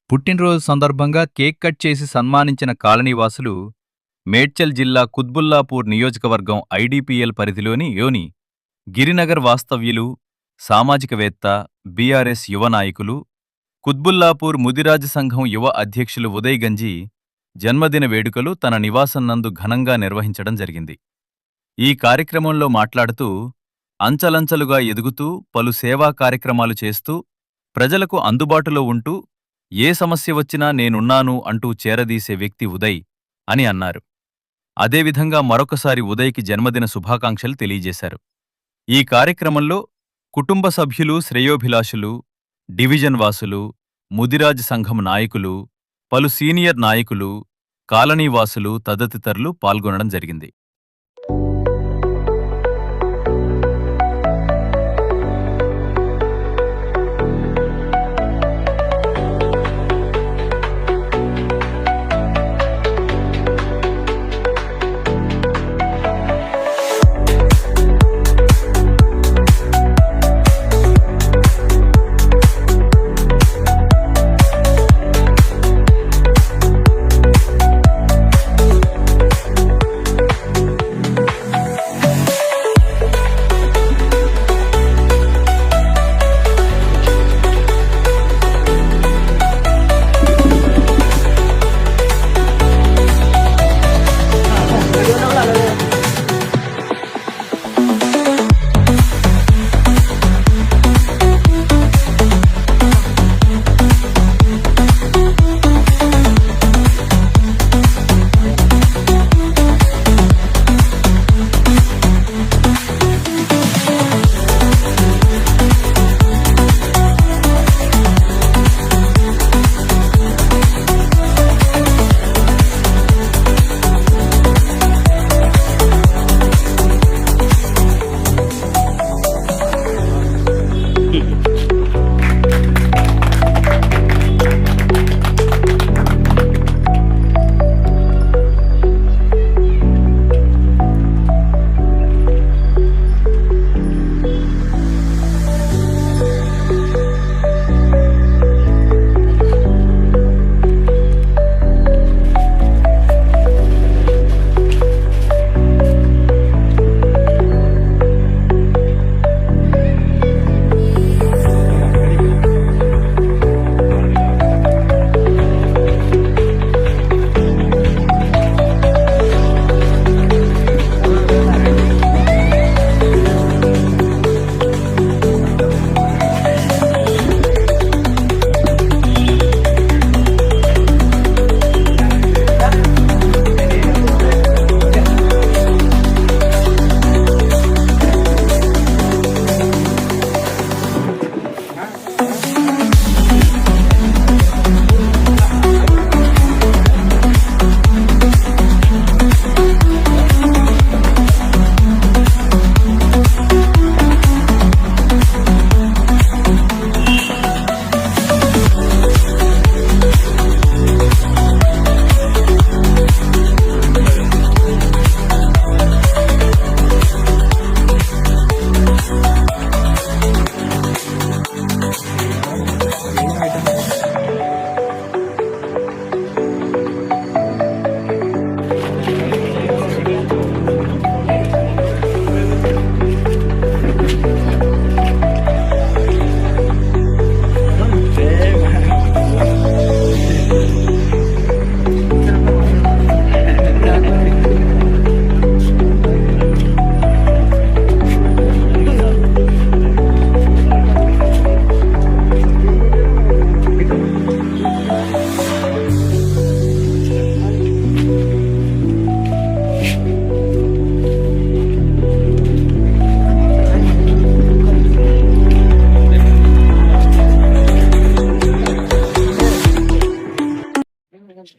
పుట్టినరోజు సందర్భంగా cake cut చేసి సన్మానించిన కాలనీవాసులు మేడ్చల్ జిల్లా కుత్బుల్లాపూర్ నియోజకవర్గం ఐడిపిఎల్ పరిధిలోని యోని గిరినగర్ వాస్తవ్యులు, సామాజికవేత్త, బీఆర్ఎస్ యువ నాయకులు, కుత్బుల్లాపూర్ ముదిరాజ్ సంఘం యువ అధ్యక్షులు ఉదయ్ గంజి జన్మదిన వేడుకలు తన నివాసం నందు ఘనంగా నిర్వహించడం జరిగింది. ఈ కార్యక్రమంలో మాట్లాడుతూ, అంచలంచలుగా ఎదుగుతూ పలు సేవా కార్యక్రమాలు చేస్తూ ప్రజలకు అందుబాటులో ఉంటూ ఏ సమస్య వచ్చినా నేనున్నాను అంటూ చేరదీసే వ్యక్తి ఉదయ్ అని అన్నారు. అదేవిధంగా మరొకసారి ఉదయ్కి జన్మదిన శుభాకాంక్షలు తెలియజేశారు. ఈ కార్యక్రమంలో కుటుంబ సభ్యులు, శ్రేయోభిలాషులు, డివిజన్ వాసులు, ముదిరాజ్ సంఘం నాయకులు, పలు సీనియర్ నాయకులు, కాలనీవాసులు తదితరులు పాల్గొనడం జరిగింది.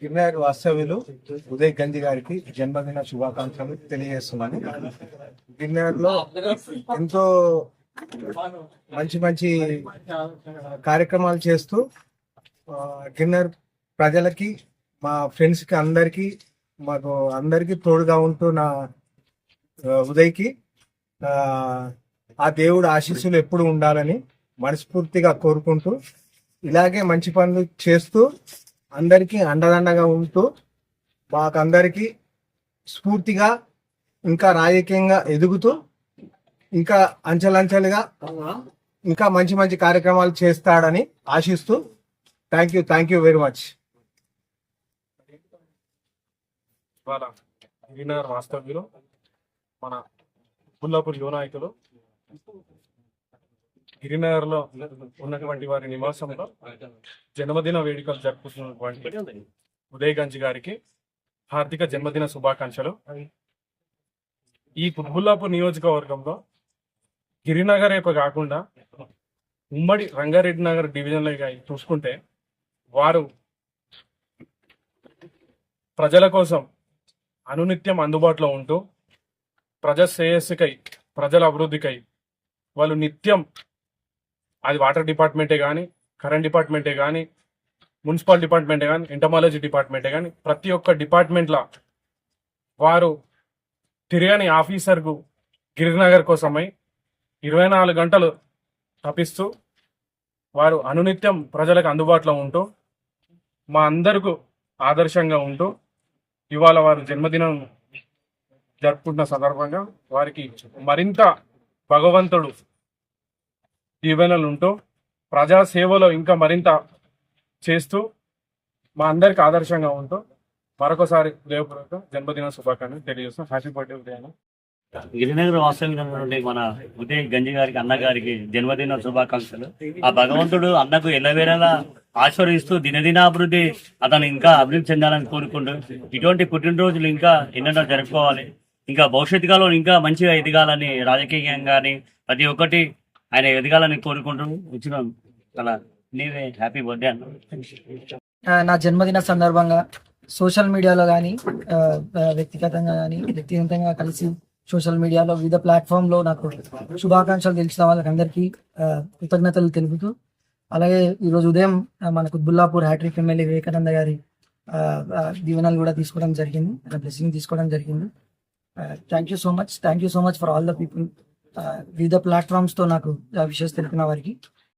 గిరినగర్ వాస్తవ్యులు ఉదయ్ గంజి గారికి జన్మదిన శుభాకాంక్షలు తెలియజేస్తున్నాను. గిరినగర్ లో ఎంతో మంచి మంచి కార్యక్రమాలు చేస్తూ గిరినగర్ ప్రజలకి, మా ఫ్రెండ్స్ కి, మాకు అందరికి తోడుగా ఉంటూ నా ఉదయ్కి ఆ దేవుడు ఆశీస్సులు ఎప్పుడు ఉండాలని మనస్ఫూర్తిగా కోరుకుంటూ ఇలాగే మంచి పనులు చేస్తూ అందరికీ అండదండగా ఉంటూ మాకందరికీ స్ఫూర్తిగా ఇంకా రాజకీయంగా ఎదుగుతూ ఇంకా అంచెలంచెలుగా ఇంకా మంచి మంచి కార్యక్రమాలు చేస్తాడని ఆశిస్తూ థ్యాంక్ యూ వెరీ మచ్. ఇవాళ గిరినగర్ వాస్తవ్యులు మన పుల్లాపూర్ యువ నాయకులు గిరినగర్లో ఉన్నటువంటి వారి నివాసంలో జన్మదిన వేడుకలు జరుపుతున్నటువంటి ఉదయ్ గంజ్ గారికి హార్దిక జన్మదిన శుభాకాంక్షలు. ఈ కుత్బుల్లాపూర్ నియోజకవర్గంలో గిరినగర్ వైపు కాకుండా ఉమ్మడి రంగారెడ్డి నగర్ డివిజన్లో చూసుకుంటే వారు ప్రజల కోసం అనునిత్యం అందుబాటులో ఉంటూ ప్రజా శ్రేయస్సుకై ప్రజల అభివృద్ధికై వాళ్ళు నిత్యం అది వాటర్ డిపార్ట్మెంటే కానీ కరెంట్ డిపార్ట్మెంటే కానీ మున్సిపల్ డిపార్ట్మెంటే కానీ ఎంటమాలజీ డిపార్ట్మెంటే కానీ ప్రతి ఒక్క డిపార్ట్మెంట్లో వారు తిరగని ఆఫీసర్కు గిరినగర్ కోసమై 24 గంటలు తపిస్తూ వారు అనునిత్యం ప్రజలకు అందుబాటులో ఉంటూ మా అందరికీ ఆదర్శంగా ఉంటూ ఇవాళ వారు జన్మదినం జరుపుకుంటున్న సందర్భంగా వారికి మరింత భగవంతుడు దీవెనలు ఉంటూ ప్రజాసేవలో ఇంకా మరింత చేస్తూ మా అందరికి ఆదర్శంగా ఉంటూ మరొకసారి హృదయపూర్వక జన్మదిన శుభాకాంక్షలు తెలియజేస్తాం. హ్యాపీ బర్త్డే ఉదయాన. గిరినగర్ వాస్తవ్యులు మన ఉదయ్ గంజి గారికి అన్న గారికి జన్మదిన శుభాకాంక్షలు. ఆ భగవంతుడు అన్నకు ఎల్లవేళలా ఆశీర్వదిస్తూ దినదినాభివృద్ధి అతను ఇంకా అభివృద్ధి చెందాలని కోరుకుంటూ ఇటువంటి పుట్టినరోజులు ఇంకా ఎన్నెన్నో జరుపుకోవాలి. ఇంకా భవిష్యత్తు కాలంలో ఇంకా మంచిగా ఎదగాలని రాజకీయంగా కానీ ప్రతి ఒక్కటి ఆయన ఎదగాలని కోరుకుంటూ వచ్చినాం. అలా నీవే హ్యాపీ బర్త్డే అన్న. నా జన్మదిన సందర్భంగా సోషల్ మీడియాలో కానీ వ్యక్తిగతంగా కానీ వ్యక్తిగతంగా కలిసి సోషల్ మీడియాలో వివిధ ప్లాట్ఫామ్లో నాకు శుభాకాంక్షలు తెలిసిన వాళ్ళకందరికీ కృతజ్ఞతలు తెలుపుతూ అలాగే ఈరోజు ఉదయం మన కుత్బుల్లాపూర్ హ్యాట్రిక్ ఎమ్మెల్యే వివేకానంద గారి దీవెనలు కూడా తీసుకోవడం జరిగింది, బ్లెస్సింగ్ తీసుకోవడం జరిగింది. Thank you so much for all the people. వివిధ ప్లాట్ఫామ్స్తో నాకు విషయాలు తెలిపిన వారికి